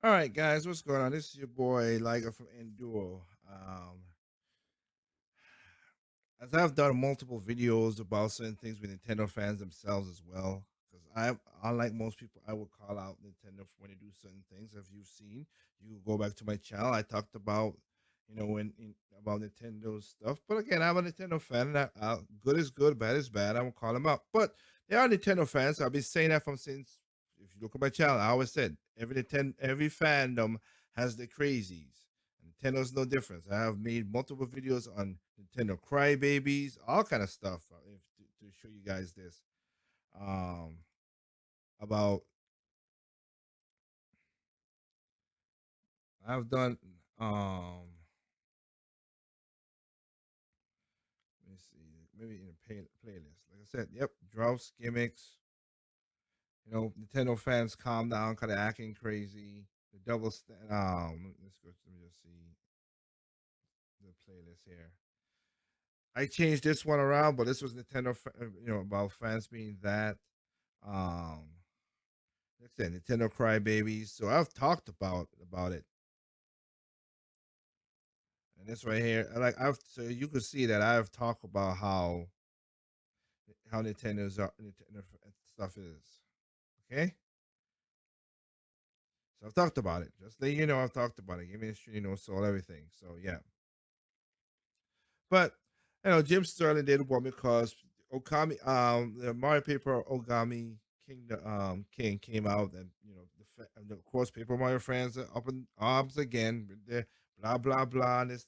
All right, guys, what's going on? This is your boy Liger from Enduro. As I've done multiple videos about certain things with Nintendo fans themselves as well, because unlike most people, I will call out Nintendo for when they do certain things. If you've seen, you can go back to my channel. I talked about, about Nintendo stuff. But again, I'm a Nintendo fan. And good is good, bad is bad. I won't call them out. But they are Nintendo fans. I've been saying that from since. If you look at my channel, I always said every fandom has the crazies. Nintendo's no difference. I have made multiple videos on Nintendo crybabies, all kind of stuff to show you guys this. Um, about I've done let me see, maybe in a playlist. Like I said, yep, droughts, gimmicks. Nintendo fans calm down, kind of acting crazy. The let's go. Let me just see the playlist here. I changed this one around, but this was Nintendo, about fans being that. Um, like I said, Nintendo crybabies. So I've talked about it, and this right here, so you can see that I've talked about how Nintendo stuff is. Okay, so I've talked about it. Just let you know I've talked about it. Give me history, sold everything. So yeah, but Jim Sterling did want me because Okami, the Mario Paper Ogami King came out, and of course Paper Mario fans are up in arms again. They're blah blah blah, and this.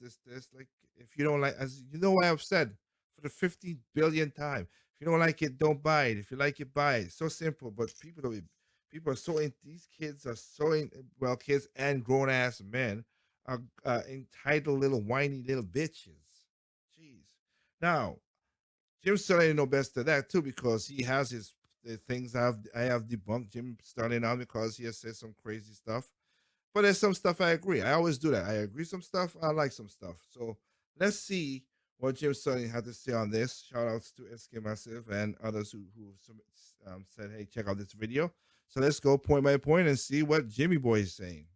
Like, if you don't like, as you know, what I've said for the 50 billionth time, if you don't like it, don't buy it. If you like it, buy it. So simple. But people are so in. These kids are so in. Well, kids and grown ass men are entitled little whiny little bitches. Jeez. Now, Jim Sterling know best of that too, because he has his the things I have debunked Jim Sterling on because he has said some crazy stuff. But there's some stuff I agree. I always do that. I agree some stuff. I like some stuff. So let's see what Jim Sterling had to say on this. Shout outs to SK Massive and others who said, "Hey, check out this video." So let's go point by point and see what Jimmy Boy is saying.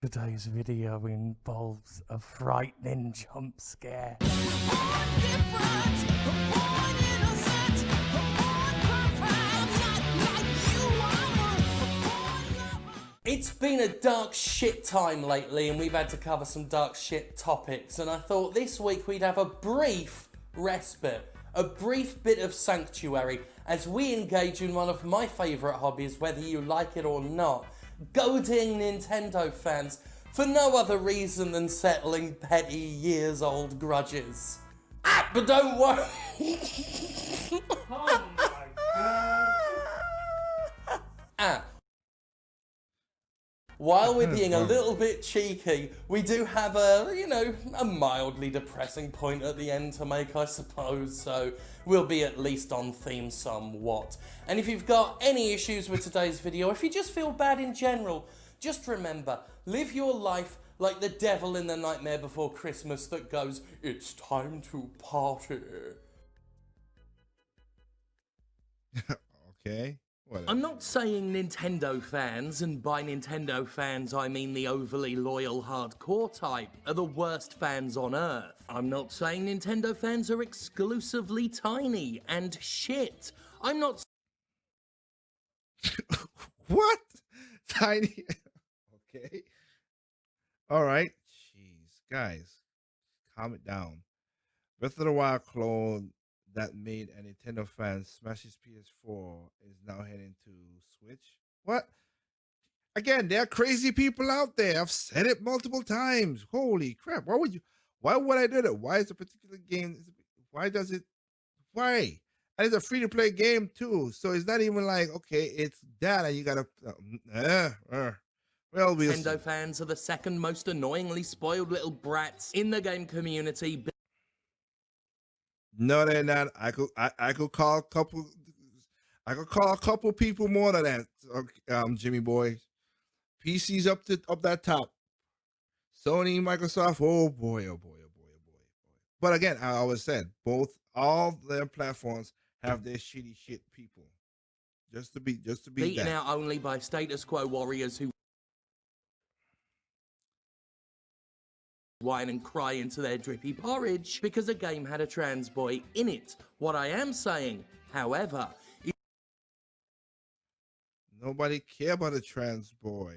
Today's video involves a frightening jump scare. It's been a dark shit time lately, and we've had to cover some dark shit topics, and I thought this week we'd have a brief respite, a brief bit of sanctuary as we engage in one of my favourite hobbies, whether you like it or not, goading Nintendo fans for no other reason than settling petty years-old grudges. But don't worry. Oh my god. While we're being a little bit cheeky, we do have a mildly depressing point at the end to make, I suppose, so we'll be at least on theme somewhat. And if you've got any issues with today's video, if you just feel bad in general, just remember, live your life like the devil in the Nightmare Before Christmas that goes, "It's time to party." Okay. Whatever. I'm not saying Nintendo fans, and by Nintendo fans I mean the overly loyal hardcore type, are the worst fans on earth. I'm not saying Nintendo fans are exclusively tiny and shit. I'm not... What? Tiny? Okay. All right. Jeez. Guys, calm it down. Breath of the Wild clone that made a Nintendo fan smash his PS4 is now heading to Switch. What? Again, there are crazy people out there. I've said it multiple times. Holy crap. Why would I do that? Why is a particular game why does it why? And it's a free to play game too. So it's not even like, okay, it's that and you gotta well, we'll Nintendo see. fans are the second most annoyingly spoiled little brats in the game community. No, they're not. I could call a couple people more than that. Jimmy Boy, PC's up that top. Sony, Microsoft. Oh boy, oh boy, oh boy, oh boy, oh boy. But again, I always said all their platforms have their shitty shit people. Just to be Beaten that. out only by status quo warriors who whine and cry into their drippy porridge because a game had a trans boy in it. What I am saying, however, Nobody care about a trans boy.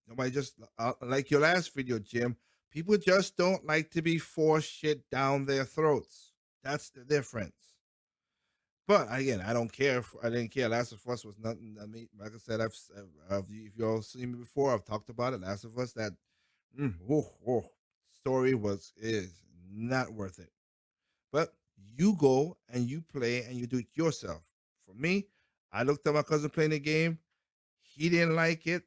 Nobody just like your last video, Jim. People just don't like to be forced shit down their throats. That's the difference. But again, I don't care. I didn't care. Last of Us was nothing. I mean, like I said, if you all seen me before, I've talked about it. Last of Us, that story is not worth it. But you go and you play and you do it yourself. For me, I looked at my cousin playing the game. He didn't like it.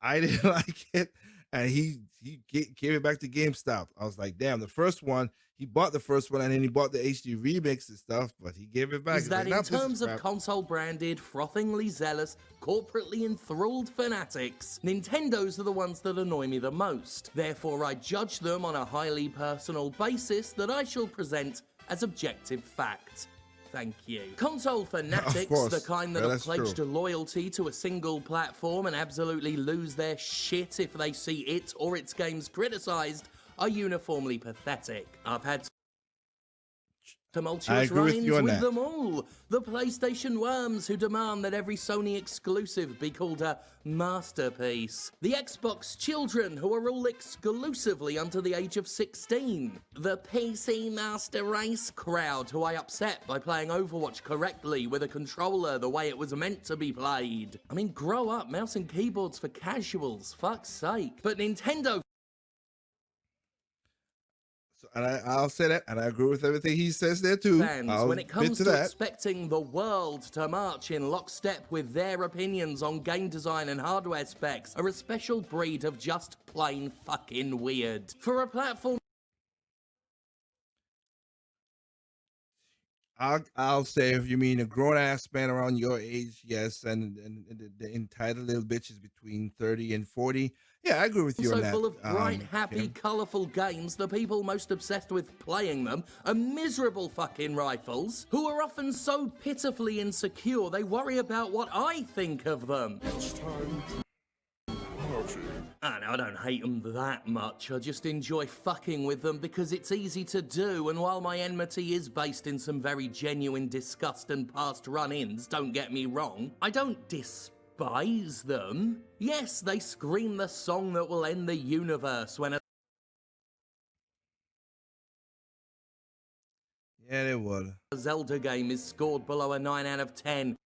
I didn't like it, and he gave it back to GameStop. I was like, damn, the first one, he bought the first one, and then he bought the HD remix and stuff, but he gave it back. Is that in terms of console-branded, frothingly zealous, corporately enthralled fanatics, Nintendo's are the ones that annoy me the most. Therefore, I judge them on a highly personal basis that I shall present as objective fact. Thank you. Console fanatics, the kind that have pledged loyalty to a single platform and absolutely lose their shit if they see it or its games criticised, are uniformly pathetic. I've had tumultuous run-ins with them all. The PlayStation worms who demand that every Sony exclusive be called a masterpiece. The Xbox children who are all exclusively under the age of 16. The PC Master Race crowd who I upset by playing Overwatch correctly with a controller the way it was meant to be played. I mean, grow up, mouse and keyboards for casuals, fuck's sake. But Nintendo... And I'll say that, and I agree with everything he says there too. Fans, when it comes to expecting the world to march in lockstep with their opinions on game design and hardware specs, are a special breed of just plain fucking weird. For a platform... I'll say, if you mean a grown-ass man around your age, yes, and the entitled little bitches between 30 and 40, yeah, I agree with you on that. So full of bright, happy, colourful games, the people most obsessed with playing them are miserable fucking rifles, who are often so pitifully insecure they worry about what I think of them. It's time. I don't hate them that much, I just enjoy fucking with them because it's easy to do, and while my enmity is based in some very genuine disgust and past run-ins, don't get me wrong, I don't despise them. Yes, they scream the song that will end the universe when a... Yeah, they would. A Zelda game is scored below a 9 out of 10.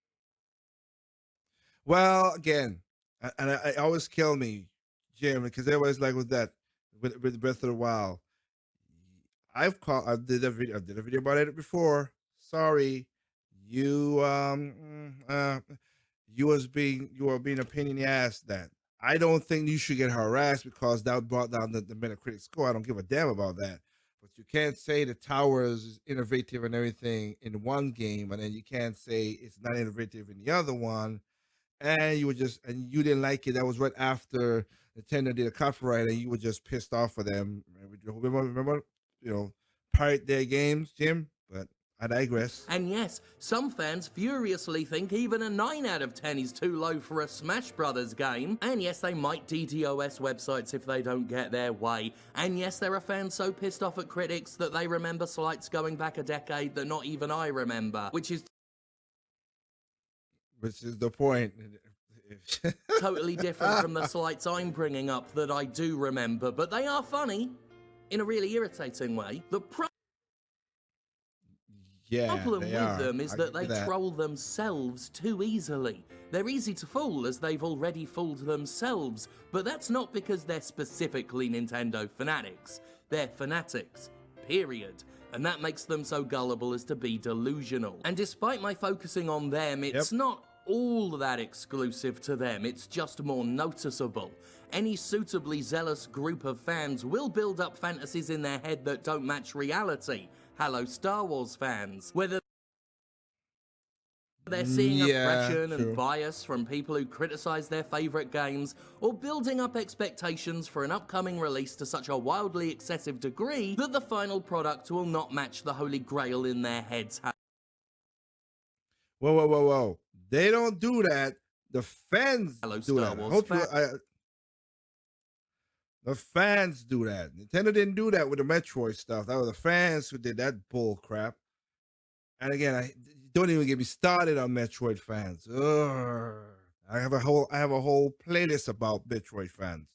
Well, again, and it always kill me, Jim, because they always like with Breath of the Wild. I did a video about it before. Sorry, you you are being a pain in the ass. That I don't think you should get harassed because that brought down the Metacritic score. I don't give a damn about that. But you can't say the towers is innovative and everything in one game, and then you can't say it's not innovative in the other one. And you didn't like it. That was right after Nintendo did a copyright, and you were just pissed off for them. Remember, pirate their games, Jim. But I digress. And yes, some fans furiously think even a 9 out of 10 is too low for a Smash Brothers game. And yes, they might DDoS websites if they don't get their way. And yes, there are fans so pissed off at critics that they remember slights going back a decade that not even I remember, which is the point. Totally different from the slights I'm bringing up that I do remember, but they are funny in a really irritating way. The problem with them is that they troll themselves too easily. They're easy to fool as they've already fooled themselves, but that's not because they're specifically Nintendo fanatics. They're fanatics, period. And that makes them so gullible as to be delusional. And despite my focusing on them, it's not all that exclusive to them, it's just more noticeable. Any suitably zealous group of fans will build up fantasies in their head that don't match reality. Hello, Star Wars fans. Whether they're seeing oppression and bias from people who criticize their favorite games, or building up expectations for an upcoming release to such a wildly excessive degree that the final product will not match the holy grail in their heads. Whoa. They don't do that. The fans Hello, do Star that. Wars The fans do that. Nintendo didn't do that with the Metroid stuff. That was the fans who did that bull crap. And again, I don't even get me started on Metroid fans. Ugh. I have a whole playlist about Metroid fans.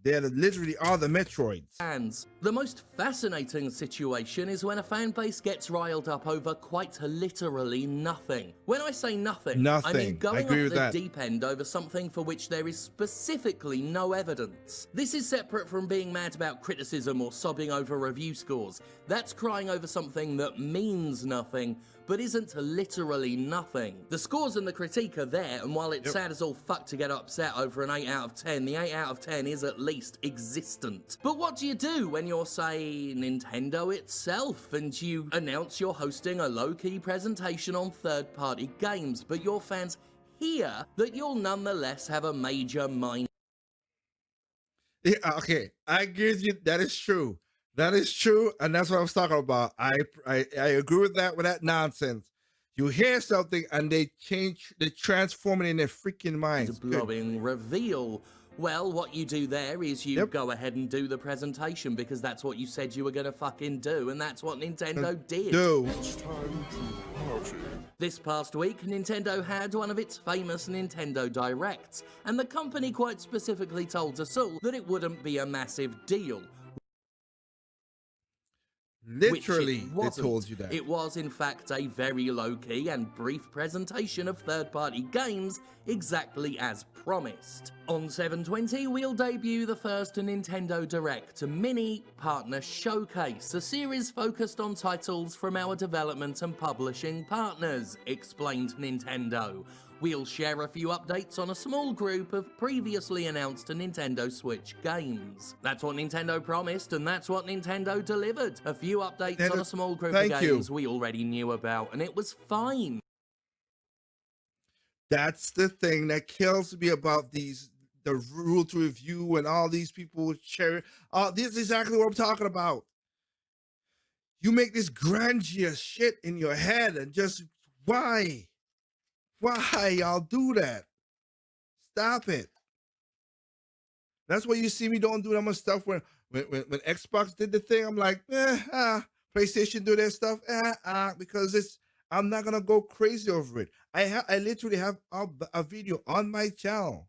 They're literally are the Metroids. Fans. The most fascinating situation is when a fan base gets riled up over quite literally nothing. When I say nothing, I Nothing. mean I going agree off with the that. deep end over something for which there is specifically no evidence. This is separate from being mad about criticism or sobbing over review scores. That's crying over something that means nothing, but isn't literally nothing. The scores and the critique are there, and while it's sad as all fuck to get upset over an 8 out of 10, the 8 out of 10 is at least existent. But what do you do when you're, say, Nintendo itself, and you announce you're hosting a low-key presentation on third-party games, but your fans hear that you'll nonetheless have a major mind? Yeah, okay, I agree with you. That is true. That is true, and that's what I was talking about. I agree with that nonsense. You hear something and they transform it in their freaking minds. Blowing reveal. Well, what you do there is you go ahead and do the presentation because that's what you said you were gonna fucking do, and that's what Nintendo did. It's time to party. This past week, Nintendo had one of its famous Nintendo Directs, and the company quite specifically told us all that it wouldn't be a massive deal. Literally, they told you that. It was, in fact, a very low-key and brief presentation of third-party games, exactly as promised. On 7/20, we'll debut the first Nintendo Direct Mini Partner Showcase, a series focused on titles from our development and publishing partners, explained Nintendo. We'll share a few updates on a small group of previously announced Nintendo Switch games. That's what Nintendo promised, and that's what Nintendo delivered. A few updates on a small group of games we already knew about, and it was fine. That's the thing that kills me about the rule to review and all these people share. This is exactly what I'm talking about. You make this grandiose shit in your head and just why y'all do that? Stop it. That's why you see me don't do that much stuff when Xbox did the thing. I'm like, PlayStation do their stuff, because I'm not gonna go crazy over it. I literally have a video on my channel.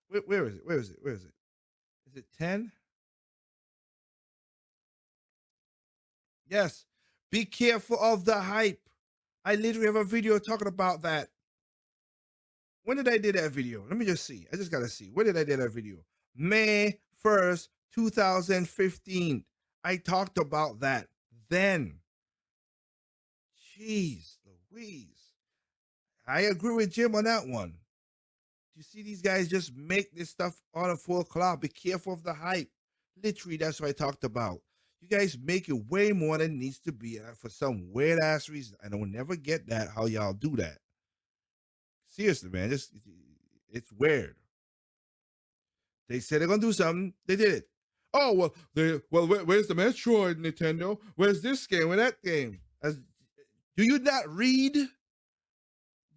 Where is it? Where is it? Where is it? Is it 10? Yes. Be careful of the hype. I literally have a video talking about that. When did I do that video? Let me just see. I just gotta see. When did I do that video? May 1st, 2015. I talked about that then. Jeez Louise. I agree with Jim on that one. You see these guys just make this stuff on a full cloud. Be careful of the hype. Literally, that's what I talked about. You guys make it way more than it needs to be for some weird ass reason. I don't never get that, how y'all do that. Seriously, man, it's weird. They said they're gonna do something. They did it. Oh where's the Metroid, Nintendo? Where's this game? Where's that game? Do you not read? Do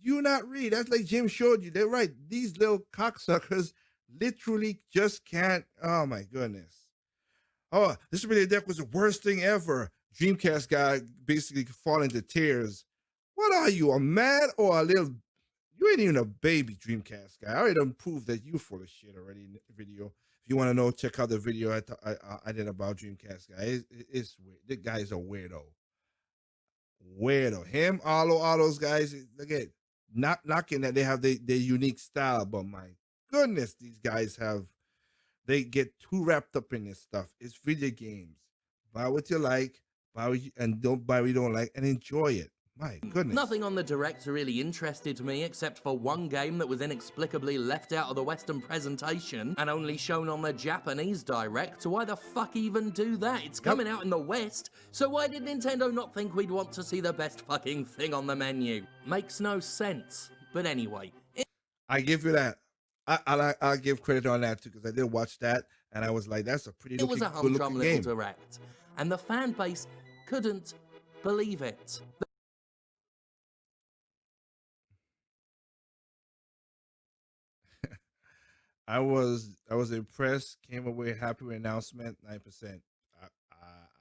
you not read? That's like Jim showed you. They're right. These little cocksuckers literally just can't. Oh my goodness. Oh, this really deck was the worst thing ever. Dreamcast guy basically falling into tears. What are you, a man or a little? You ain't even a baby, Dreamcast guy. I already done proved that you full of shit already in the video. If you want to know, check out the video I did about Dreamcast guy. It's weird. The guy is a weirdo. Weirdo. Him, all those guys. Again, not knocking that they have their unique style, but my goodness, these guys they get too wrapped up in this stuff. It's video games. Buy what you like, don't buy what you don't like, and enjoy it. My goodness. Nothing on the Direct really interested me except for one game that was inexplicably left out of the Western presentation and only shown on the Japanese Direct. Why the fuck even do that? It's coming out in the West, so why did Nintendo not think we'd want to see the best fucking thing on the menu? Makes no sense. But anyway. I give you that. I'll give credit on that too, because I did watch that and I was like, that's a pretty It was a humdrum little game. Direct, and the fan base couldn't believe it. I was impressed. Came away happy with announcement. 9%.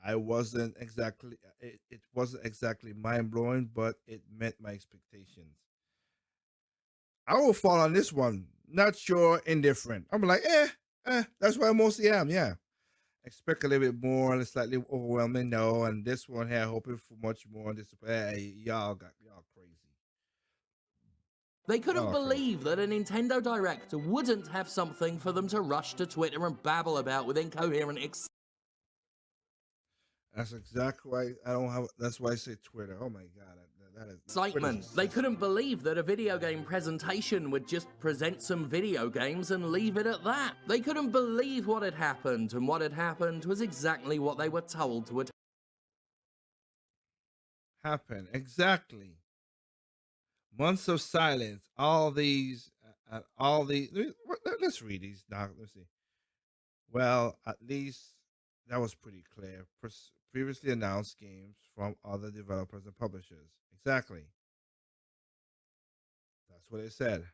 I wasn't exactly. It wasn't exactly mind blowing, but it met my expectations. I will fall on this one. Not sure, indifferent. I'm like, that's what I mostly am. Yeah, expect a little bit more and it's slightly overwhelming. No, and this one here, hoping for much more. This, hey, y'all crazy. They Y'all couldn't are crazy. believe that a Nintendo Direct wouldn't have something for them to rush to Twitter and babble about with incoherent That's exactly why I don't have. That's why I say Twitter. Oh my god, that is excitement. They couldn't believe that a video game presentation would just present some video games and leave it at that. They couldn't believe what had happened, and what had happened was exactly what they were told would happen. Exactly. Months of silence. All these. All the. Let's read these now. Let's see. Well, at least that was pretty clear. Previously announced games from other developers and publishers. Exactly. That's what it said.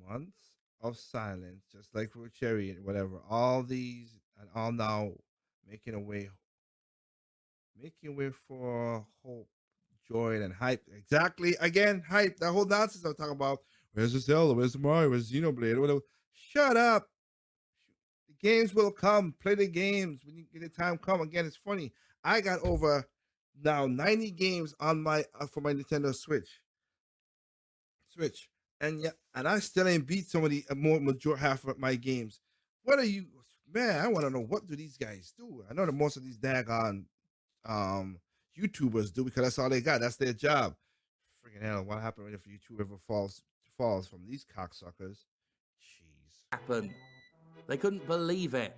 Months of silence, just like with Cherry and whatever. All these and all now making a way, making way for hope, joy, and hype. Exactly. Again, hype. That whole nonsense I'm talking about. Where's the Zelda? Where's the Mario? Where's Xenoblade? Whatever. Shut up. The games will come. Play the games when you get the time come. Again, it's funny. I got over now 90 games on my for my Nintendo Switch, and yeah, and I still ain't beat some of the more major half of my games. What are you, man? I want to know what do these guys do? I know that most of these daggone YouTubers do because that's all they got. That's their job. Freaking hell, what happened if YouTube ever falls from these cocksuckers? Jeez. happen. They couldn't believe it.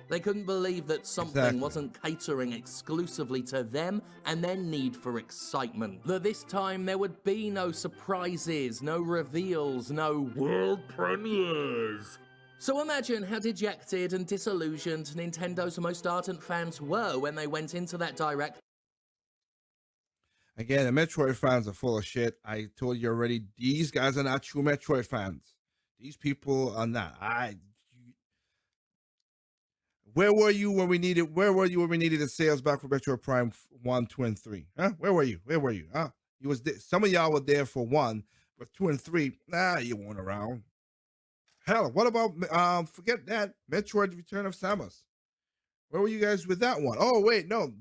They couldn't believe that something Exactly. wasn't catering exclusively to them and their need for excitement. That this time there would be no surprises, no reveals, no world premieres. So imagine how dejected and disillusioned Nintendo's most ardent fans were when they went into that Direct. Again, the Metroid fans are full of shit. I told you already, these guys are not true Metroid fans. These people are not. Where were you when we needed the sales back for Metroid Prime 1, 2, and 3? Huh? Where were you? Huh? Some of y'all were there for 1, but 2 and 3, you weren't around. Hell, what about forget that Metroid Return of Samus? Where were you guys with that one? Oh wait, no,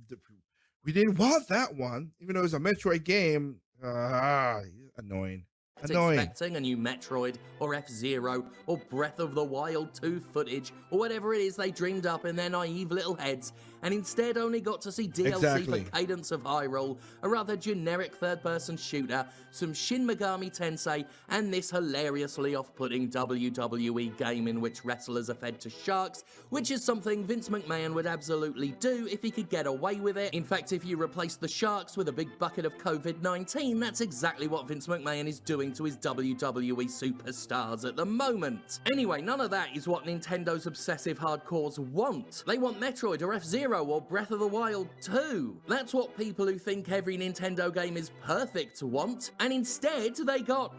we didn't want that one, even though it was a Metroid game. Annoying. Expecting a new Metroid or F-Zero or Breath of the Wild 2 footage or whatever it is they dreamed up in their naive little heads, and instead only got to see DLC for Cadence of Hyrule, a rather generic third-person shooter, some Shin Megami Tensei, and this hilariously off-putting WWE game in which wrestlers are fed to sharks, which is something Vince McMahon would absolutely do if he could get away with it. In fact, if you replace the sharks with a big bucket of COVID-19, that's exactly what Vince McMahon is doing to his WWE superstars at the moment. Anyway, none of that is what Nintendo's obsessive hardcores want. They want Metroid or F-Zero or Breath of the Wild 2. That's what people who think every Nintendo game is perfect want, and instead they got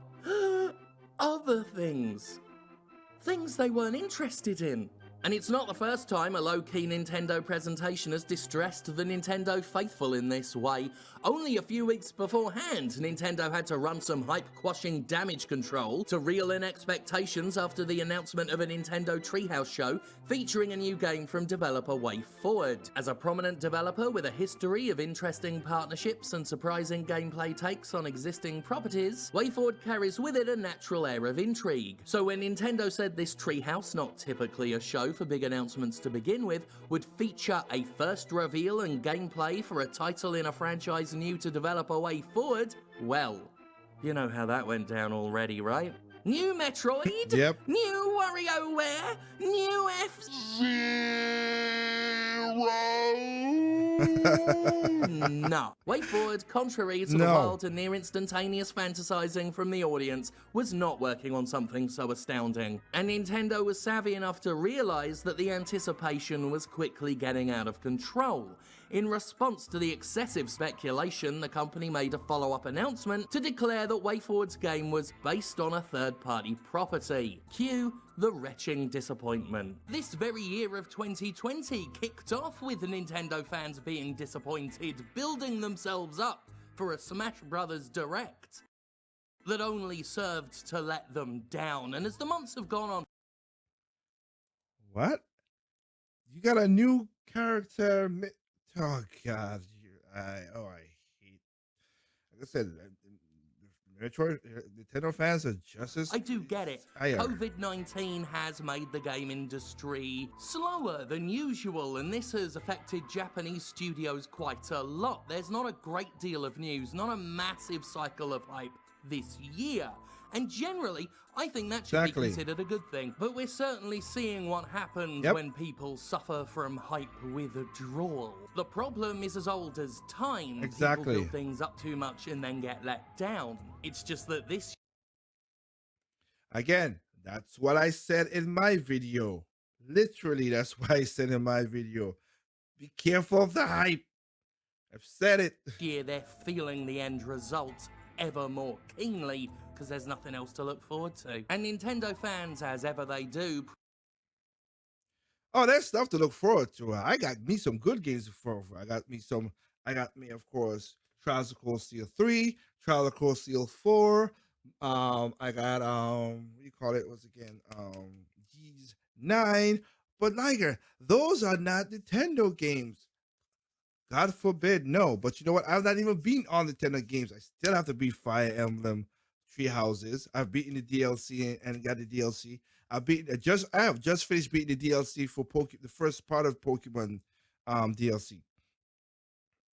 other things. Things they weren't interested in. And it's not the first time a low-key Nintendo presentation has distressed the Nintendo faithful in this way. Only a few weeks beforehand, Nintendo had to run some hype-quashing damage control to reel in expectations after the announcement of a Nintendo Treehouse show featuring a new game from developer WayForward. As a prominent developer with a history of interesting partnerships and surprising gameplay takes on existing properties, WayForward carries with it a natural air of intrigue. So when Nintendo said this Treehouse, not typically a show for big announcements to begin with, would feature a first reveal and gameplay for a title in a franchise new to developer WayForward, well, you know how that went down already, right? New Metroid, Yep. New WarioWare, new F-Zero. No. WaitForward, contrary to the No. wild and near instantaneous fantasizing from the audience, was not working on something so astounding. And Nintendo was savvy enough to realize that the anticipation was quickly getting out of control. In response to the excessive speculation, the company made a follow-up announcement to declare that WaitForward's game was based on a third-party property. Cue the retching disappointment. This very year of 2020 kicked off with Nintendo fans being disappointed, building themselves up for a Smash Bros. Direct that only served to let them down. And as the months have gone on, What? You got a new character? Oh God! I hate. Like I said, Metroid Nintendo fans are just as. I do get it. I are. COVID-19 has made the game industry slower than usual, and this has affected Japanese studios quite a lot. There's not a great deal of news, not a massive cycle of hype this year. And generally, I think that should Exactly. be considered a good thing. But we're certainly seeing what happens Yep. when people suffer from hype withdrawal. The problem is as old as time. Exactly. People build things up too much and then get let down. It's just that this Again, that's what I said in my video. Literally, that's what I said in my video. Be careful of the hype. I've said it. year they're feeling the end result ever more keenly because there's nothing else to look forward to. And Nintendo fans, as ever they do, Oh, there's stuff to look forward to. I got me some good games to forward for. I got me, of course, Trials of Cold Steel 3, Trials of Cold Steel 4. I got what do you call it? What's again? Geez, 9. But Niger, those are not Nintendo games. God forbid, no. But you know what? I've not even beaten all Nintendo games. I still have to beat Fire Emblem Tree Houses. I've beaten the DLC and got the DLC. I have just finished beating the DLC for the first part of Pokemon DLC.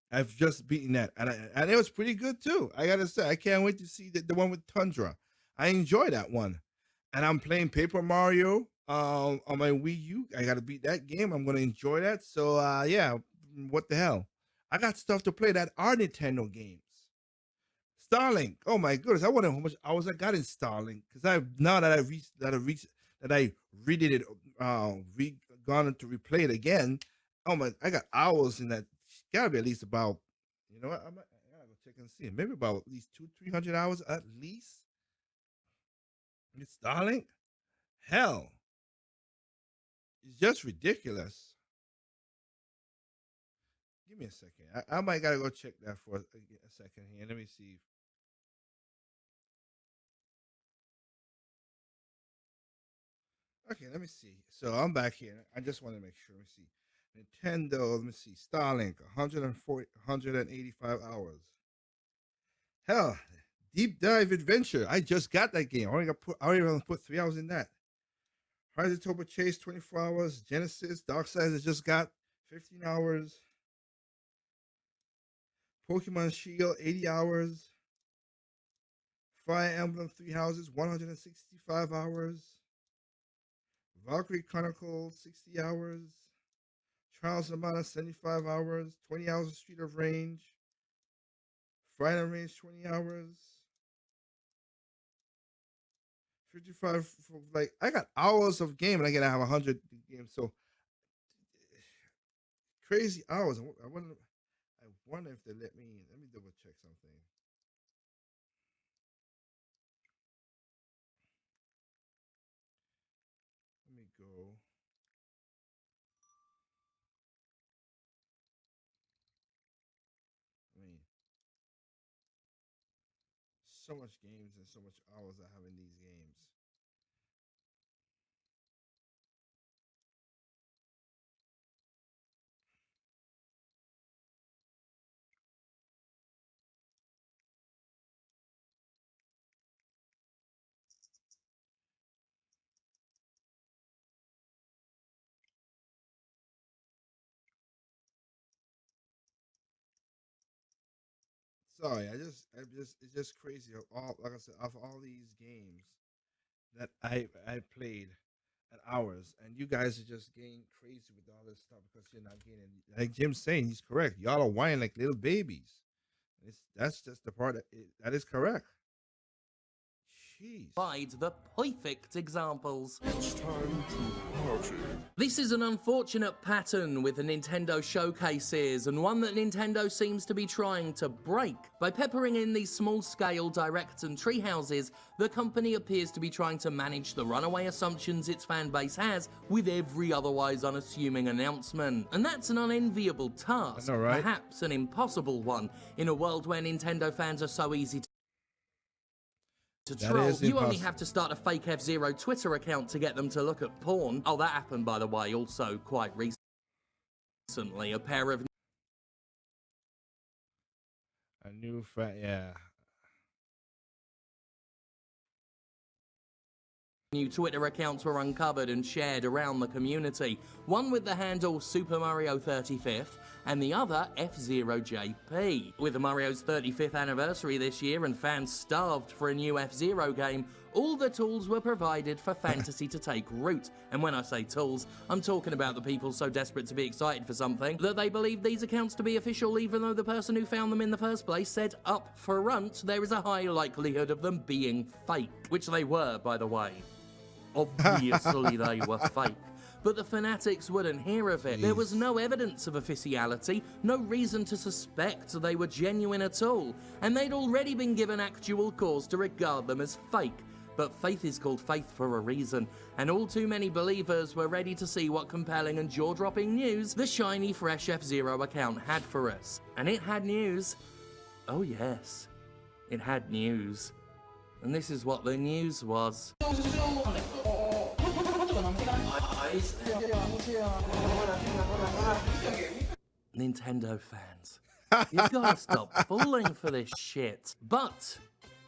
I've just beaten that, and it was pretty good too. I gotta say, I can't wait to see the one with Tundra. I enjoy that one, and I'm playing Paper Mario on my Wii U. I gotta beat that game. I'm gonna enjoy that. So yeah, what the hell? I got stuff to play that are Nintendo games. Starlink. Oh my goodness, I wonder how much hours I got in Starlink because I redid it, gone to replay it again. Oh my, I got hours in that. Gotta be at least about, you know what? I gotta go check and see. Maybe about at least 200-300 hours at least. It's Starlink. Hell, it's just ridiculous. Give me a second. I might gotta go check that for a second here. Let me see. Okay, let me see. So I'm back here. I just want to make sure. Let me see. Nintendo, let me see. Starlink, 140, 185 hours. Hell, Deep Dive Adventure. I just got that game. I already put 3 hours in that. Rise of Toba Chase, 24 hours. Genesis, Darkseid, I just got 15 hours. Pokemon Shield, 80 hours. Fire Emblem, 3 houses, 165 hours. Valkyrie Chronicle, 60 hours. Trials of Mana, 75 hours. 20 hours of Street of Rage. Final Range, 20 hours. 55 for, like, I got hours of game and I gotta have 100 games. So crazy hours. I wonder if they let me in. Let me double check something. Let me go. I mean, so much games and so much hours I have in these games. Sorry, it's just crazy. Of all, like I said, of all these games that I played, and hours, and you guys are just getting crazy with all this stuff because you're not getting. Like Jim's saying, he's correct. Y'all are whining like little babies. That's just the part that is correct. Jeez. Provide the perfect examples. It's time to party. This is an unfortunate pattern with the Nintendo showcases, and one that Nintendo seems to be trying to break. By peppering in these small-scale directs and treehouses, the company appears to be trying to manage the runaway assumptions its fan base has with every otherwise unassuming announcement. And that's an unenviable task, I know, right? perhaps an impossible one, in a world where Nintendo fans are so easy to That troll. is You only impossible. have to start a fake F-Zero Twitter account to get them to look at porn. Oh, that happened, by the way, also quite recently. A pair of A new yeah. new Twitter accounts were uncovered and shared around the community. One with the handle Super Mario 35th and the other F-Zero JP. With Mario's 35th anniversary this year and fans starved for a new F-Zero game, all the tools were provided for fantasy to take root. And when I say tools, I'm talking about the people so desperate to be excited for something that they believe these accounts to be official, even though the person who found them in the first place said up front there is a high likelihood of them being fake. Which they were, by the way. Obviously they were fake. But the fanatics wouldn't hear of it. There was no evidence of officiality, no reason to suspect they were genuine at all, and they'd already been given actual cause to regard them as fake. But faith is called faith for a reason, and all too many believers were ready to see what compelling and jaw-dropping news the shiny fresh F-Zero account had for us. And it had news. Oh yes, it had news. And this is what the news was. Nintendo fans, you've got to stop falling for this shit. But,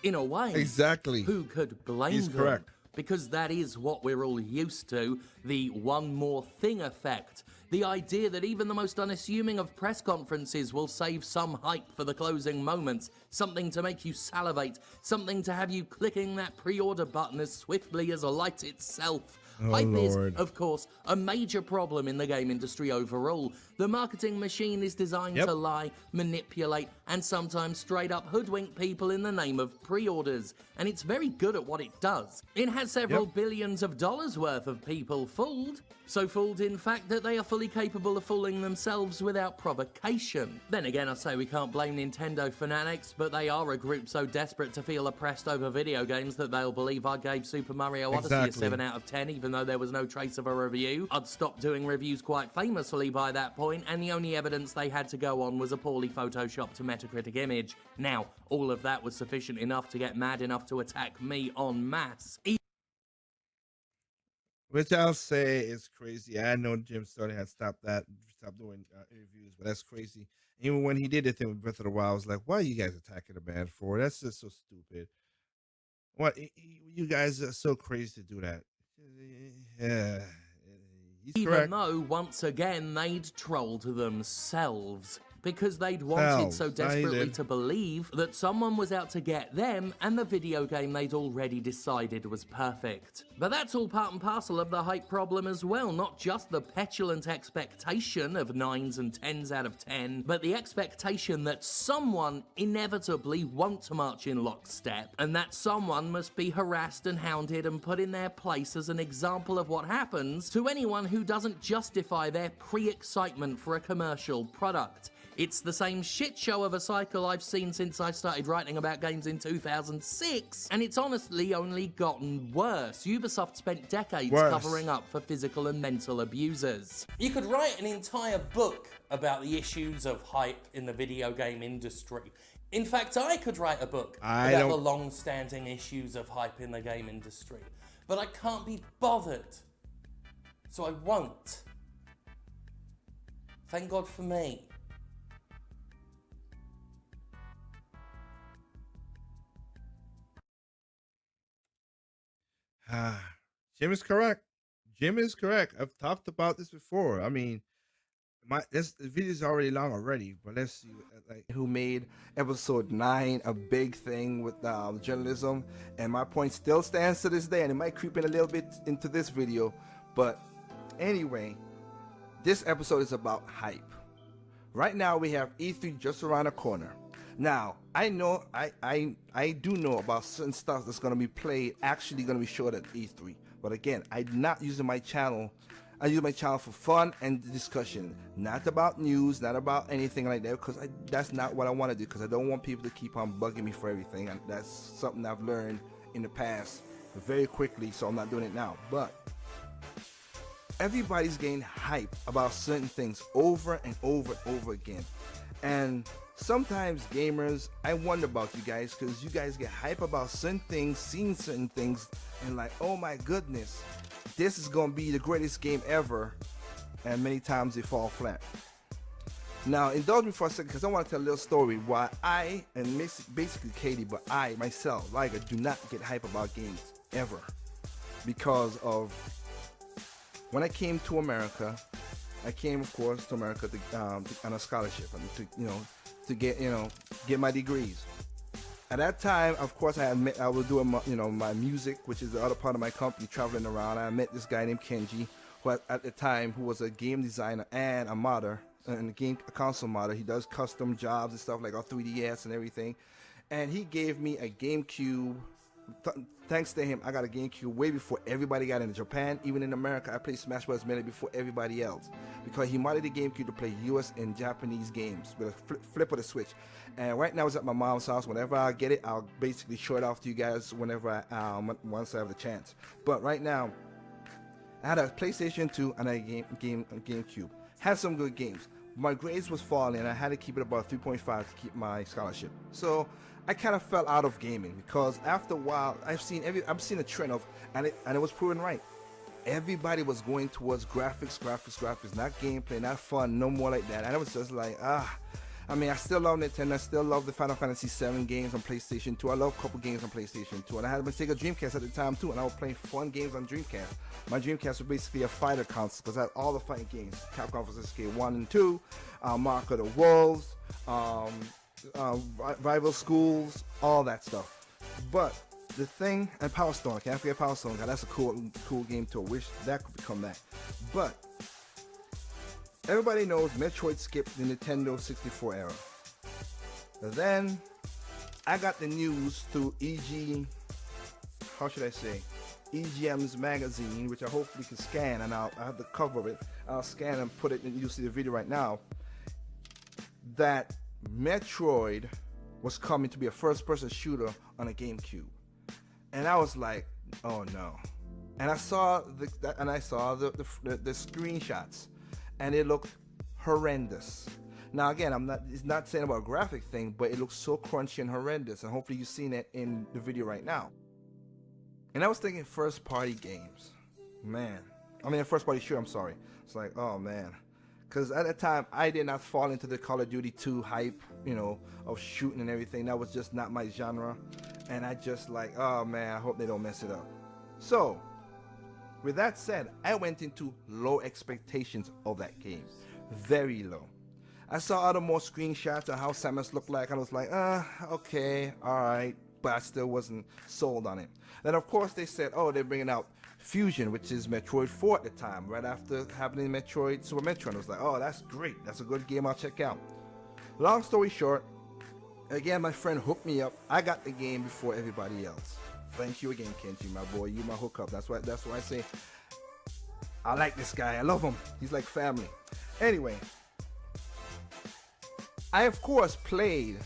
in a way, Exactly. who could blame He's them? correct. Because that is what we're all used to, the one more thing effect. The idea that even the most unassuming of press conferences will save some hype for the closing moments, something to make you salivate, something to have you clicking that pre-order button as swiftly as a light itself. Oh, Hype is, Lord. of course, a major problem in the game industry overall. The marketing machine is designed Yep. to lie, manipulate, and sometimes straight up hoodwink people in the name of pre-orders. And it's very good at what it does. It has several billions of dollars worth of people fooled. So fooled, in fact, that they are fully capable of fooling themselves without provocation. Then again, I say we can't blame Nintendo fanatics, but they are a group so desperate to feel oppressed over video games that they'll believe I gave Super Mario Odyssey a Exactly. 7 out of 10, even though there was no trace of a review. I'd stopped doing reviews quite famously by that point, and the only evidence they had to go on was a poorly photoshopped Metacritic image. Now, all of that was sufficient enough to get mad enough to attack me en masse. Which I'll say is crazy. I know Jim Sterling had stopped doing interviews, but that's crazy. Even when he did the thing with Breath of the Wild, I was like, why are you guys attacking the man for? That's just so stupid. What you guys are so crazy to do that. Yeah, he's Even correct. though, once again, they'd trolled themselves. Because they'd wanted so Selves. I desperately did. to believe that someone was out to get them and the video game they'd already decided was perfect. But that's all part and parcel of the hype problem as well, not just the petulant expectation of 9s and 10s out of 10, but the expectation that someone inevitably won't march in lockstep, and that someone must be harassed and hounded and put in their place as an example of what happens to anyone who doesn't justify their pre-excitement for a commercial product. It's the same shit show of a cycle I've seen since I started writing about games in 2006, and it's honestly only gotten worse. Ubisoft spent decades covering up for physical and mental abusers. You could write an entire book about the issues of hype in the video game industry. In fact, I could write a book about the long-standing issues of hype in the game industry, but I can't be bothered, so I won't. Thank God for me. Jim is correct. Jim is correct. I've talked about this before. I mean, This video is already long already, but let's see. Like, who made episode 9 a big thing with journalism, and my point still stands to this day, and it might creep in a little bit into this video, but anyway, this episode is about hype. Right now we have E3 just around the corner. Now I know I do know about certain stuff that's going to be played, actually going to be showed at E3, but again, I'm not using my channel. I use my channel for fun and discussion, not about news, not about anything like that, because that's not what I want to do, because I don't want people to keep on bugging me for everything, and that's something I've learned in the past very quickly, so I'm not doing it now. But everybody's getting hype about certain things over and over and over again, and sometimes gamers, I wonder about you guys, because you guys get hype about certain things, seeing certain things, and like, oh my goodness, this is going to be the greatest game ever, and many times they fall flat. Now, indulge me for a second, because I want to tell a little story why I, and basically Katie, but I, myself, Liger, do not get hype about games, ever. Because of, when I came to America, I came, of course, to America on a scholarship, to get my degrees. At that time, of course, I was doing my music, which is the other part of my company, traveling around. I met this guy named Kenji, who at the time who was a game designer and a modder, and a console modder. He does custom jobs and stuff like our 3DS and everything. And he gave me a GameCube. Thanks to him, I got a GameCube way before everybody got into Japan. Even in America, I played Smash Bros. Melee before everybody else, because he modded the GameCube to play US and Japanese games with a flip of the switch. And right now it's at my mom's house. Whenever I get it, I'll basically show it off to you guys whenever once I have the chance. But right now, I had a PlayStation 2 and a GameCube. Had some good games. My grades was falling, and I had to keep it about 3.5 to keep my scholarship. So I kind of fell out of gaming, because after a while, I've seen a trend of, and it was proven right. Everybody was going towards graphics, not gameplay, not fun, no more like that. And I was just like, I mean, I still love Nintendo. I still love the Final Fantasy VII games on PlayStation 2. I love a couple games on PlayStation 2. And I had a Sega Dreamcast at the time, too. And I was playing fun games on Dreamcast. My Dreamcast was basically a fighter console, because I had all the fighting games. Capcom vs. SK 1 and 2, Mark of the Wolves, Rival Schools, all that stuff. But the thing, and Power Stone, I can't forget Power Stone, because that's a cool game too. I wish that could become that. But everybody knows Metroid skipped the Nintendo 64 era. Then I got the news through EGM's magazine, which I hopefully can scan, and I have the cover of it. I'll scan and put it, and you'll see the video right now, that Metroid was coming to be a first-person shooter on a GameCube. And I was like, oh no. And I saw the screenshots, and it looked horrendous. Now again, it's not saying about a graphic thing, but it looks so crunchy and horrendous, and hopefully you've seen it in the video right now. And I was thinking first party games. First party shooter, I'm sorry. It's like, oh man. Because at the time, I did not fall into the Call of Duty 2 hype, of shooting and everything. That was just not my genre. And I just like, oh man, I hope they don't mess it up. So, with that said, I went into low expectations of that game. Very low. I saw other more screenshots of how Samus looked like, and I was like, okay, alright. But I still wasn't sold on it. Then of course they said, oh, they're bringing out Fusion, which is Metroid 4 at the time, right after happening Metroid, Super Metroid. I was like, oh, that's great. That's a good game I'll check out. Long story short, again, my friend hooked me up. I got the game before everybody else. Thank you again, Kenji, my boy. You my hookup. That's why I say I like this guy. I love him. He's like family. Anyway, I of course played.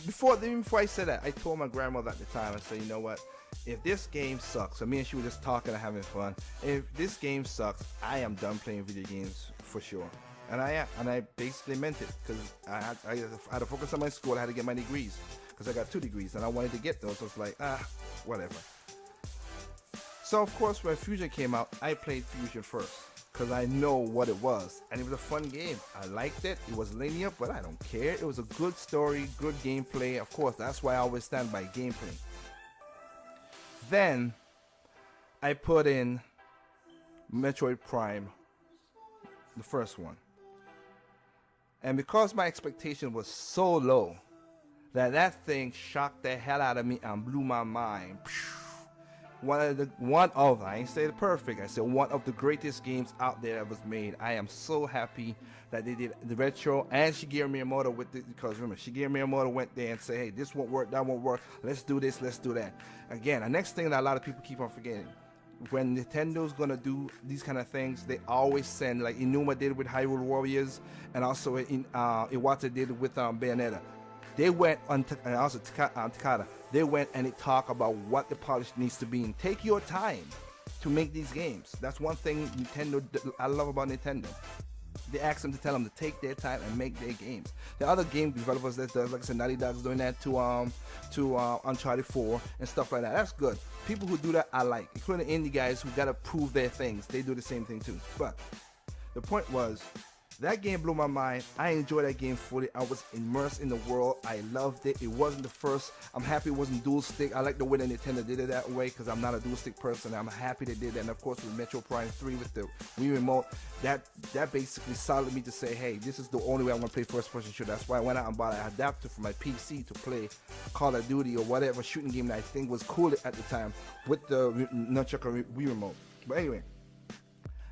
Even before I said that, I told my grandmother at the time, I said, you know what? If this game sucks, so me and she were just talking and having fun. If this game sucks, I am done playing video games for sure. And I basically meant it, because I had to focus on my school. I had to get my degrees, because I got 2 degrees, and I wanted to get those. So it's like, whatever. So of course, when Fusion came out, I played Fusion first, because I know what it was, and it was a fun game. I liked it. It was linear, but I don't care. It was a good story, good gameplay. Of course, that's why I always stand by gameplay. Then I put in Metroid Prime, the first one. And because my expectation was so low, that thing shocked the hell out of me and blew my mind. I ain't say the perfect, I said one of the greatest games out there that was made. I am so happy that they did the retro and Shigeru Miyamoto with it, because remember, Shigeru Miyamoto went there and said, hey, this won't work, that won't work, let's do this, let's do that. Again, the next thing that a lot of people keep on forgetting, when Nintendo's gonna do these kind of things, they always send, like Inuma did with Hyrule Warriors, and also Iwata did with Bayonetta. They went on, and also Takada, they went and they talk about what the polish needs to be, and take your time to make these games. That's one thing I love about Nintendo. They ask them to tell them to take their time and make their games. The other game developers that does, like I said, Naughty Dog's doing that to Uncharted 4 and stuff like that. That's good. People who do that I like, including indie guys who gotta prove their things. They do the same thing too. But the point was, that game blew my mind. I enjoyed that game fully. I was immersed in the world. I loved it. It wasn't the first. I'm happy it wasn't dual stick. I like the way that Nintendo did it that way, because I'm not a dual stick person. I'm happy they did that. And of course with Metro Prime 3 with the Wii Remote, that basically solid me to say, hey, this is the only way I want to play first person shooter. That's why I went out and bought an adapter for my PC to play Call of Duty or whatever shooting game that I think was cool at the time with the Nunchuck or Wii Remote. But anyway,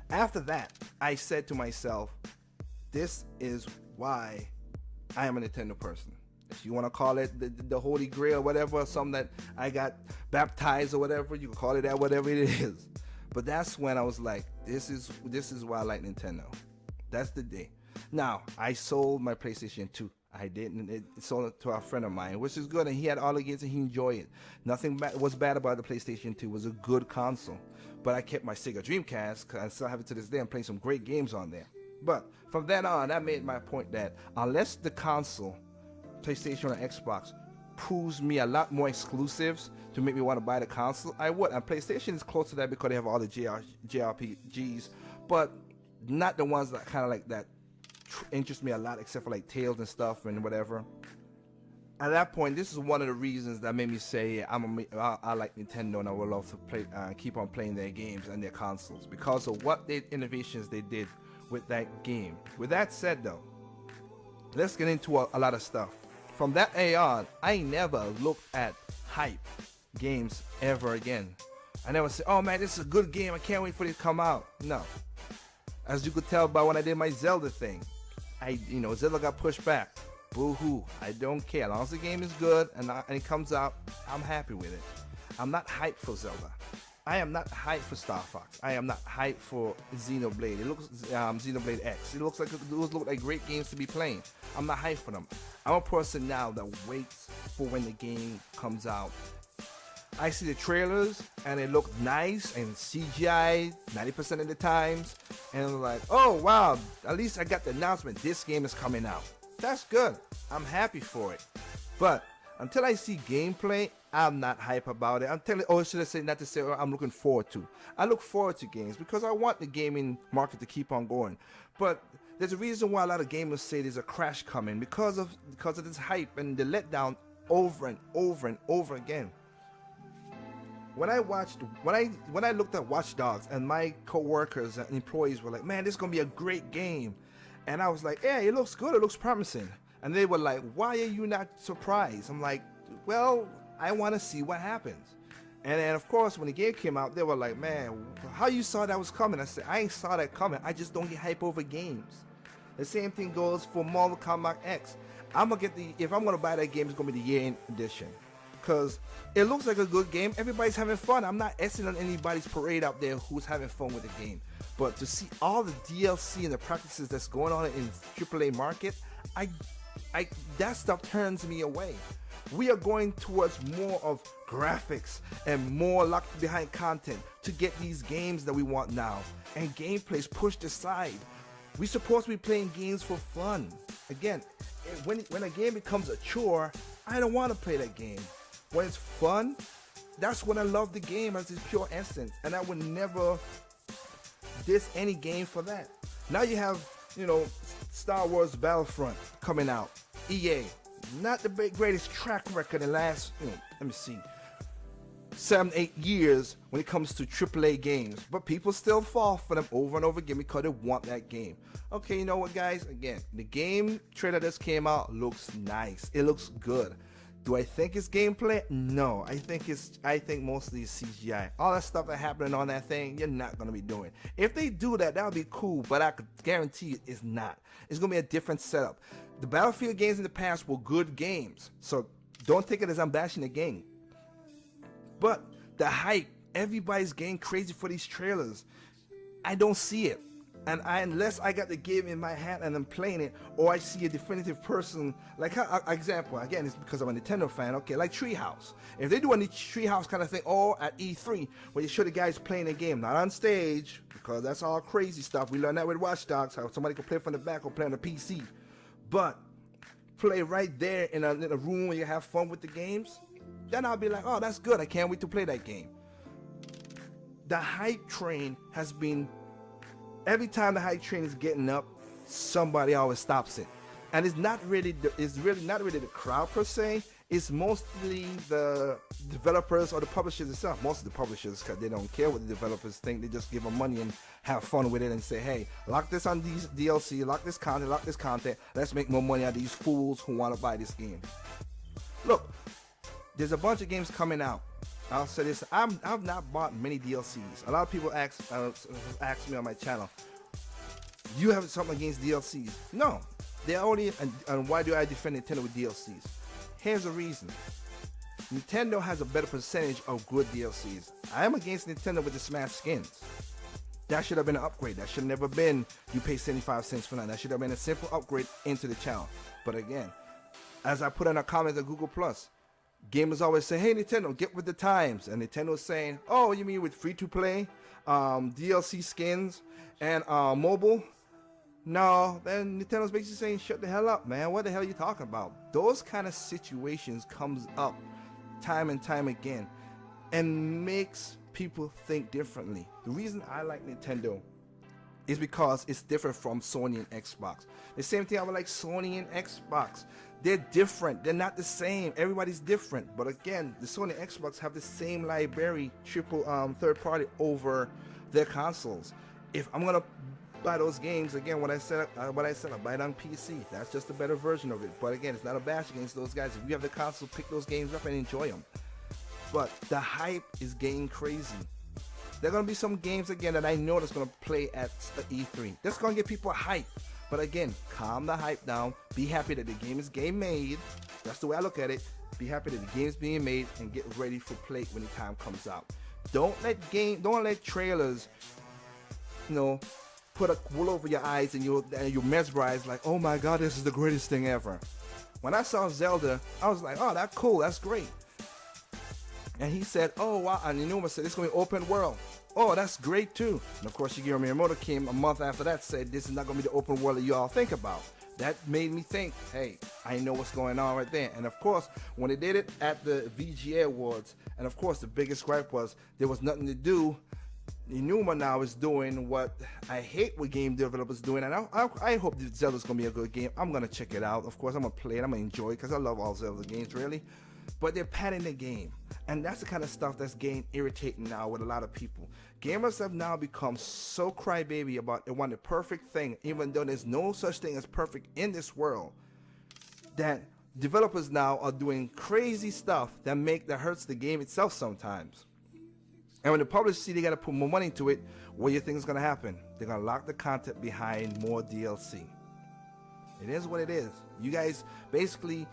after that, I said to myself, this is why I am a Nintendo person. If you want to call it the Holy Grail or whatever, something that I got baptized or whatever, you can call it that, whatever it is. But that's when I was like, this is why I like Nintendo. That's the day. Now, I sold my PlayStation 2. I didn't. It sold it to a friend of mine, which is good, and he had all the games and he enjoyed it. Nothing was bad about the PlayStation 2. It was a good console. But I kept my Sega Dreamcast, because I still have it to this day. I'm playing some great games on there. But from then on, I made my point that unless the console, PlayStation or Xbox, proves me a lot more exclusives to make me want to buy the console, I would. And PlayStation is close to that because they have all the JRPGs, but not the ones that kind of like that interest me a lot, except for like Tales and stuff and whatever. At that point, this is one of the reasons that made me say, yeah, I like Nintendo and I would love to play, keep on playing their games and their consoles, because of what innovations they did with that game. With that said though, let's get into a lot of stuff. From that day on, I never looked at hype games ever again. I never said, oh man, this is a good game, I can't wait for it to come out. No. As you could tell by when I did my Zelda thing, Zelda got pushed back. Boo-hoo, I don't care. As long as the game is good and it comes out, I'm happy with it. I'm not hyped for Zelda. I am not hyped for Star Fox. I am not hyped for Xenoblade. It looks Xenoblade X. It looks like those look like great games to be playing. I'm not hyped for them. I'm a person now that waits for when the game comes out. I see the trailers and it looks nice and CGI 90% of the times, and I'm like, oh wow, at least I got the announcement. This game is coming out. That's good. I'm happy for it. But until I see gameplay, I'm not hype about it. Should I say not to say I'm looking forward to. I look forward to games because I want the gaming market to keep on going. But there's a reason why a lot of gamers say there's a crash coming because of this hype and the letdown over and over and over again. When I looked at Watch Dogs and my co-workers and employees were like, man, this is gonna be a great game. And I was like, yeah, it looks good, it looks promising. And they were like, why are you not surprised? I'm like, well, I want to see what happens. And then, of course, when the game came out, they were like, man, how you saw that was coming? I said, I ain't saw that coming. I just don't get hype over games. The same thing goes for Mortal Kombat X. If I'm going to buy that game, it's going to be the year-end edition. Because it looks like a good game. Everybody's having fun. I'm not essing on anybody's parade out there who's having fun with the game. But to see all the DLC and the practices that's going on in AAA market, that stuff turns me away. We are going towards more of graphics and more locked behind content to get these games that we want now. And gameplay's pushed aside. We're supposed to be playing games for fun. Again, when a game becomes a chore, I don't want to play that game. When it's fun, that's when I love the game as its pure essence. And I would never diss any game for that. Now you have, Star Wars Battlefront coming out. EA, not the greatest track record in the last, let me see. 7, 8 years when it comes to AAA games, but people still fall for them over and over again because they want that game. Okay, you know what, guys? Again, the game trailer that came out looks nice. It looks good. Do I think it's gameplay? No, I think mostly it's CGI. All that stuff that happening on that thing, you're not gonna be doing. If they do that, that would be cool, but I could guarantee you it's not. It's gonna be a different setup. The Battlefield games in the past were good games, so don't take it as I'm bashing the game. But the hype, everybody's getting crazy for these trailers. I don't see it. And unless I got the game in my hand and I'm playing it, or I see a definitive person, like example, again, it's because I'm a Nintendo fan, okay, like Treehouse. If they do a Treehouse kind of thing, or at E3, where you show the guys playing a game, not on stage, because that's all crazy stuff. We learned that with Watch Dogs, how somebody can play from the back or play on a PC. But play right there in a room where you have fun with the games, then I'll be like, oh, that's good. I can't wait to play that game. The hype train has been, every time the hype train is getting up, somebody always stops it. And it's really not really the crowd per se. It's mostly the developers or the publishers themselves. Most of the publishers, because they don't care what the developers think. They just give them money and have fun with it and say, hey, lock this on these DLC, lock this content. Let's make more money out of these fools who want to buy this game. Look, there's a bunch of games coming out. I'll say this, I've not bought many DLCs. A lot of people ask me on my channel, you have something against DLCs? No, they're only, and why do I defend Nintendo with DLCs? Here's the reason. Nintendo has a better percentage of good DLCs. I am against Nintendo with the Smash skins. That should have been an upgrade. That should have never been, you pay 75 cents for that. That should have been a simple upgrade into the channel. But again, as I put in a comment at Google+, gamers always say, hey Nintendo, get with the times. And Nintendo's saying, oh, you mean with free-to-play, DLC skins, and mobile? No, then Nintendo's basically saying, shut the hell up, man. What the hell are you talking about? Those kind of situations comes up time and time again and makes people think differently. The reason I like Nintendo is because it's different from Sony and Xbox. The same thing I would like Sony and Xbox. They're different. They're not the same. Everybody's different. But again, the Sony and Xbox have the same library, triple third party over their consoles. If I'm gonna buy those games, again, what I said, I buy it on PC. That's just a better version of it. But again, it's not a bash against those guys. If you have the console, pick those games up and enjoy them. But the hype is getting crazy. There are going to be some games again that I know that's going to play at E3. That's going to get people hype. But again, calm the hype down. Be happy that the game is game made. That's the way I look at it. Be happy that the game is being made and get ready for play when the time comes out. Don't let trailers, put a wool over your eyes and you're mesmerized like, oh my God, this is the greatest thing ever. When I saw Zelda, I was like, oh, that's cool, that's great. And he said, oh wow, and Inuma said it's going to be open world. Oh, that's great too. And of course, Shigeru Miyamoto came a month after that, said this is not going to be the open world that you all think about. That made me think, hey, I know what's going on right there. And of course, when they did it at the VGA Awards, and of course the biggest gripe was there was nothing to do. Inuma now is doing what I hate what game developers doing, and I hope that Zelda's going to be a good game. I'm going to check it out. Of course, I'm going to play it. I'm going to enjoy it because I love all Zelda games, really. But they're padding the game. And that's the kind of stuff that's getting irritating now with a lot of people. Gamers have now become so crybaby about they want the perfect thing, even though there's no such thing as perfect in this world, that developers now are doing crazy stuff that hurts the game itself sometimes. And when the publishers see they got to put more money into it, what do you think is going to happen? They're going to lock the content behind more DLC. It is what it is. You guys, basically,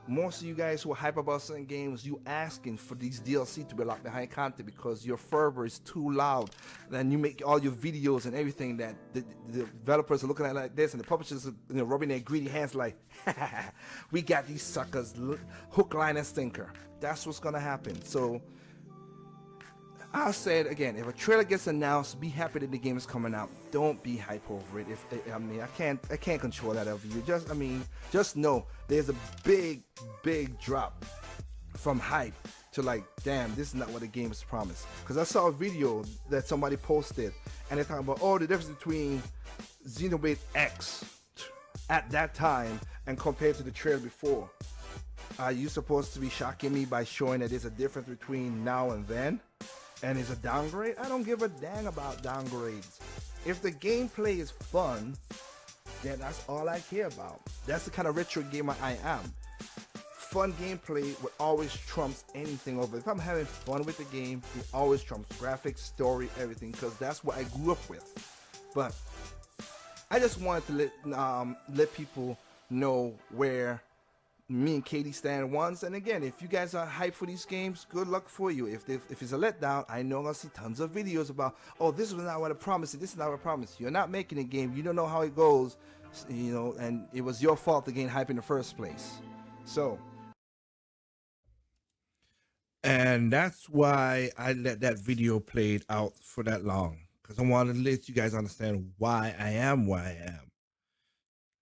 most of you guys who are hype about certain games, you asking for these DLC to be locked behind content because your fervor is too loud. Then you make all your videos and everything that the developers are looking at like this, and the publishers are rubbing their greedy hands like, we got these suckers hook, line, and sinker. That's what's going to happen. So I'll say it again, if a trailer gets announced, be happy that the game is coming out. Don't be hype over it. I can't control that of you. Just know there's a big drop from hype to like, damn, this is not what the game is promised. Because I saw a video that somebody posted and they're talking about, oh, the difference between Xenoblade X at that time and compared to the trailer before. Are you supposed to be shocking me by showing that there's a difference between now and then? And is a downgrade? I don't give a dang about downgrades. If the gameplay is fun, then that's all I care about. That's the kind of retro gamer I am. Fun gameplay would always trumps anything over. If I'm having fun with the game, it always trumps graphics, story, everything, because that's what I grew up with. But I just wanted to let people know where me and Katie stand once. And again, if you guys are hyped for these games, good luck for you. If it's a letdown, I know I'll see tons of videos about, oh, this was not what I promised. This is not what I promised. You're not making a game. You don't know how it goes, you know, and it was your fault to gain hype in the first place. So. And that's why I let that video played out for that long, because I wanted to let you guys understand why I am why I am.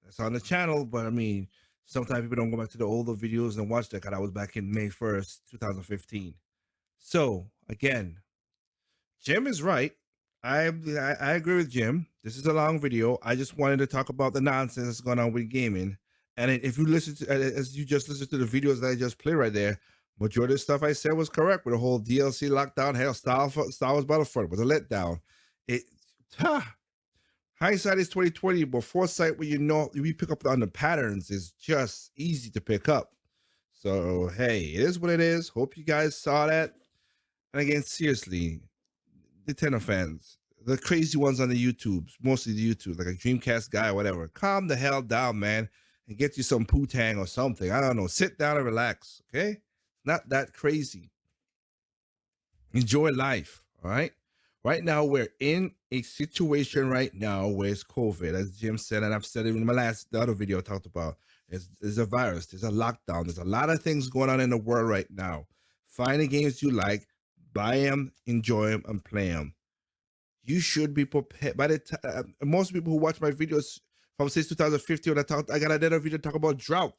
That's on the channel, but I mean, sometimes people don't go back to the older videos and watch that, because I was back in May 1st, 2015. So again, Jim is right. I agree with Jim. This is a long video. I just wanted to talk about the nonsense that's going on with gaming. And if you listen to, as you just listen to the videos that I just played right there, majority of the stuff I said was correct. With the whole DLC lockdown, hell, Star Wars Battlefront was a letdown. It hindsight is 2020, but foresight, when you know we pick up on the patterns, is just easy to pick up. So hey, it is what it is. Hope you guys saw that. And again, seriously, Nintendo fans, the crazy ones on the YouTubes, mostly the YouTube, like a Dreamcast guy or whatever, calm the hell down, man, and get you some Poo-Tang or something. I don't know. Sit down and relax, okay? Not that crazy. Enjoy life, all right? Right now, we're in a situation right now where it's COVID, as Jim said, and I've said it in the other video I talked about. There's a virus, there's a lockdown, there's a lot of things going on in the world right now. Find the games you like, buy them, enjoy them, and play them. You should be prepared. By the time, most people who watch my videos from since 2015, when I got another video talk about drought.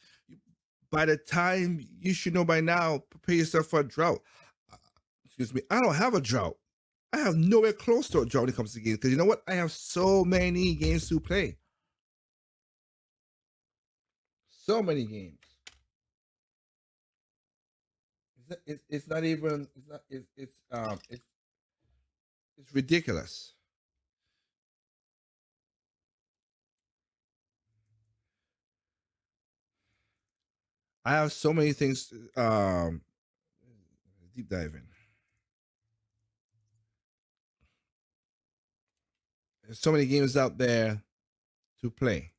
By the time, you should know by now, prepare yourself for a drought. Excuse me, I don't have a drought. I have nowhere close to a drought when it comes to games, because you know what? I have so many games to play. So many games. It's not even. It's not. It's ridiculous. I have so many things. Deep diving. There's so many games out there to play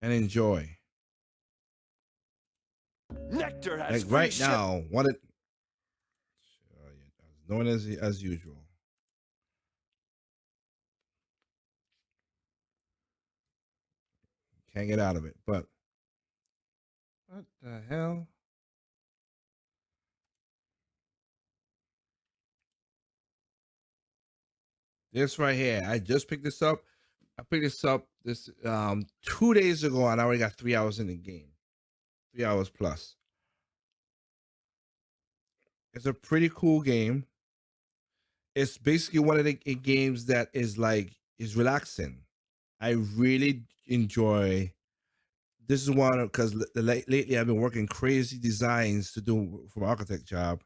and enjoy. Nectar has Like free right now, known as usual. Can't get out of it. But what the hell? This right here. I just picked this up. I picked this up 2 days ago, and I already got 3 hours in the game. 3 hours plus. It's a pretty cool game. It's basically one of the games that is relaxing. I really enjoy. This is one because lately I've been working crazy designs to do for my architect job,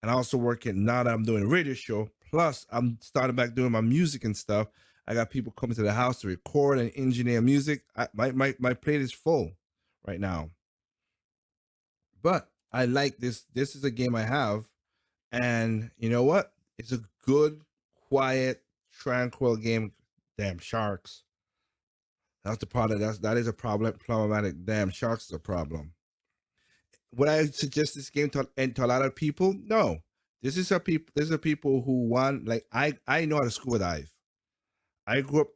and also working now that I'm doing a radio show. Plus, I'm starting back doing my music and stuff. I got people coming to the house to record and engineer music. My plate is full right now, but I like this. This is a game I have, and you know what? It's a good, quiet, tranquil game. Damn sharks. That's the problem. That is a problematic. Damn, sharks is a problem. Would I suggest this game to a lot of people? No. This is people who want, like, I know how to scuba dive. I grew up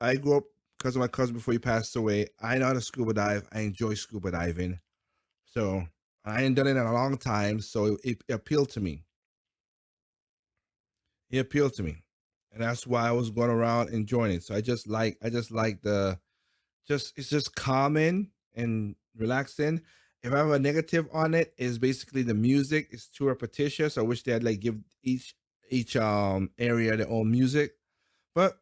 because of my cousin before he passed away. I know how to scuba dive. I enjoy scuba diving. So I ain't done it in a long time. So it appealed to me. It appealed to me. And that's why I was going around enjoying it. So I just like it's just calming and relaxing. If I have a negative on it, is basically the music is too repetitious. I wish they had like give each area their own music. But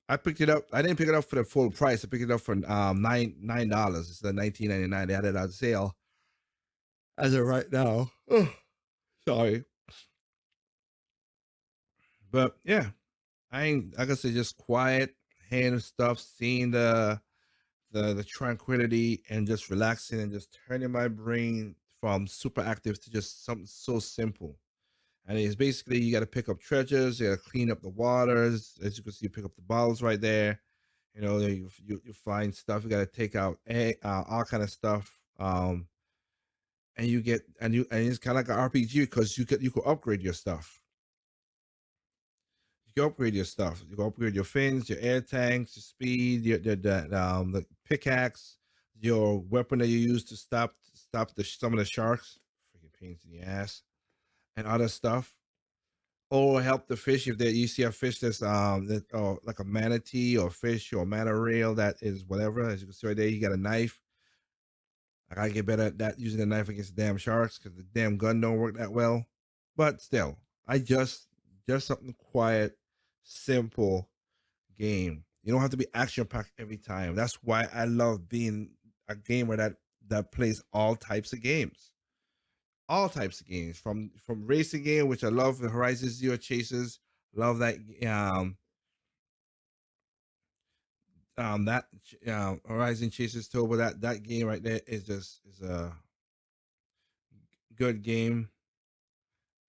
I picked it up. I didn't pick it up for the full price. I picked it up for $9. It's the $19.99. They had it on sale. as of right now. Oh, sorry, but yeah, I ain't like I said, just quiet, hand stuff, seeing the tranquility and just relaxing and just turning my brain from super active to just something so simple. And it's basically you got to pick up treasures, you got to clean up the waters. As you can see, you pick up the bottles right there. You know, you find stuff. You got to take out all kind of stuff. And you get and it's kind of like an RPG because you could upgrade your stuff. You can upgrade your stuff. You can upgrade your fins, your air tanks, your speed, your the pickaxe, your weapon that you use to stop some of the sharks. Freaking pains in the ass and other stuff. Or help the fish if you see a fish that's like a manatee or fish or mana rail that is whatever. As you can see right there, you got a knife. I gotta get better at that using the knife against the damn sharks because the damn gun don't work that well. But still, I just something quiet, simple game. You don't have to be action packed every time. That's why I love being a gamer that plays all types of games. All types of games from racing game, which I love, the Horizon Zero Chasers. Love that that Horizon Chasers Turbo. That game right there is a good game.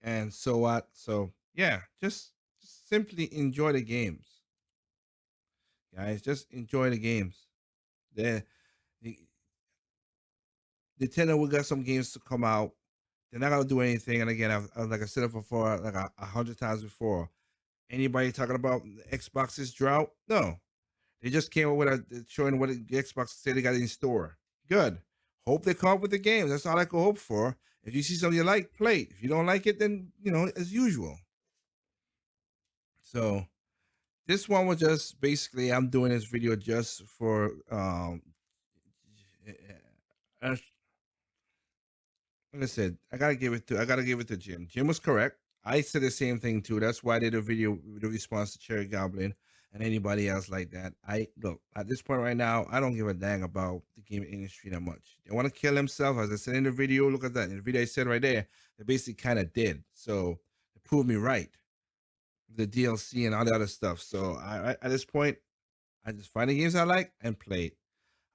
And so what? So yeah, just simply enjoy the games, guys. Just enjoy the games. The Nintendo we got some games to come out. They're not gonna do anything. And again, like I said it before, like 100 times before. Anybody talking about Xbox's drought? No, they just came up with showing what the Xbox said they got in store. Good. Hope they come up with the games. That's all I could hope for. If you see something you like, play it. If you don't like it, then as usual. So this one was just basically I'm doing this video just for as like I said, I gotta give it to Jim. Jim was correct. I said the same thing too. That's why I did a video with a response to Cherry Goblin and anybody else like that. I look at this point right now, I don't give a dang about the gaming industry that much. They want to kill themselves, as I said in the video. Look at that. In the video I said right there, they basically kind of did. So they proved me right. The DLC and all the other stuff. So at this point, I just find the games I like and play it.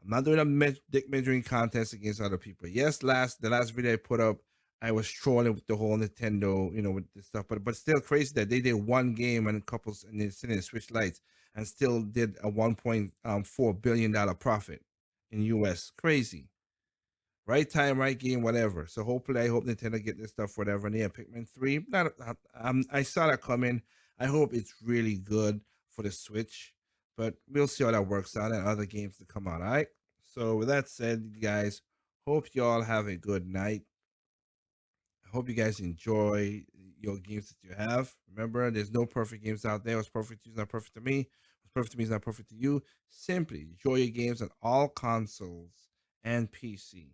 I'm not doing a dick measuring contest against other people. Yes, the last video I put up, I was trolling with the whole Nintendo, with this stuff, but still crazy that they did one game and a couple and they sitting in Switch Lights and still did a 1.4 billion dollar profit in US. Crazy. Right time, right game, whatever. So hopefully, I hope Nintendo get this stuff, whatever. And yeah, Pikmin 3. I saw that coming. I hope it's really good for the Switch, but we'll see how that works out and other games to come out. All right. So with that said, guys, hope you all have a good night. I hope you guys enjoy your games that you have. Remember, there's no perfect games out there. What's perfect to you is not perfect to me. What's perfect to me is not perfect to you. Simply enjoy your games on all consoles and PC.